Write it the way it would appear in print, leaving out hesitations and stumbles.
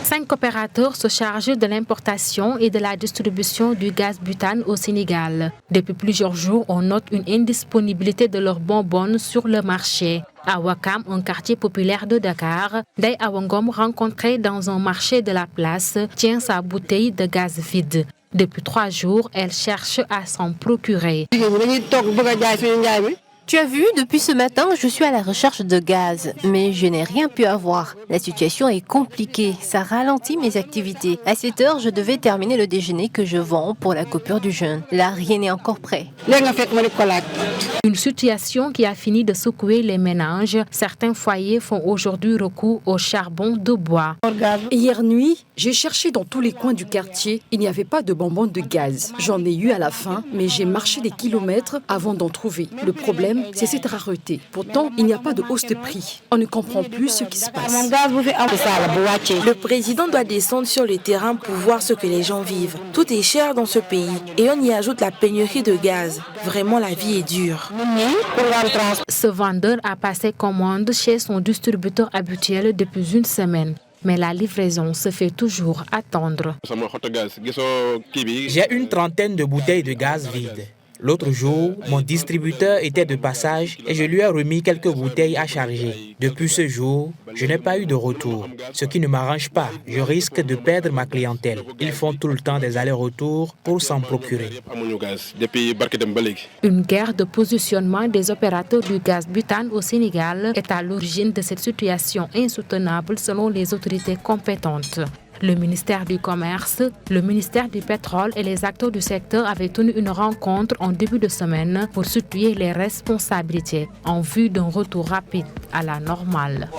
5 opérateurs se chargent de l'importation et de la distribution du gaz butane au Sénégal. Depuis plusieurs jours, on note une indisponibilité de leurs bonbonnes sur le marché. À Ouakam, un quartier populaire de Dakar, Ndeye Awa Ngom, rencontrée dans un marché de la place, tient sa bouteille de gaz vide. Depuis 3 jours, elle cherche à s'en procurer. Tu as vu, depuis ce matin, je suis à la recherche de gaz, mais je n'ai rien pu avoir. La situation est compliquée, ça ralentit mes activités. À 7 heures, je devais terminer le déjeuner que je vends pour la coupure du jeûne. Là, rien n'est encore prêt. Une situation qui a fini de secouer les ménages. Certains foyers font aujourd'hui recours au charbon de bois. Hier nuit, j'ai cherché dans tous les coins du quartier. Il n'y avait pas de bonbonnes de gaz. J'en ai eu à la fin, mais j'ai marché des kilomètres avant d'en trouver. Le problème, c'est cette rareté. Pourtant, il n'y a pas de hausse de prix. On ne comprend plus ce qui se passe. Le président doit descendre sur le terrain pour voir ce que les gens vivent. Tout est cher dans ce pays et on y ajoute la pénurie de gaz. Vraiment, la vie est dure. Ce vendeur a passé commande chez son distributeur habituel depuis une semaine. Mais la livraison se fait toujours attendre. J'ai une trentaine de bouteilles de gaz vides. L'autre jour, mon distributeur était de passage et je lui ai remis quelques bouteilles à charger. Depuis ce jour, je n'ai pas eu de retour, ce qui ne m'arrange pas. Je risque de perdre ma clientèle. Ils font tout le temps des allers-retours pour s'en procurer. Une guerre de positionnement des opérateurs du gaz butane au Sénégal est à l'origine de cette situation insoutenable selon les autorités compétentes. Le ministère du Commerce, le ministère du Pétrole et les acteurs du secteur avaient tenu une rencontre en début de semaine pour situer les responsabilités en vue d'un retour rapide à la normale.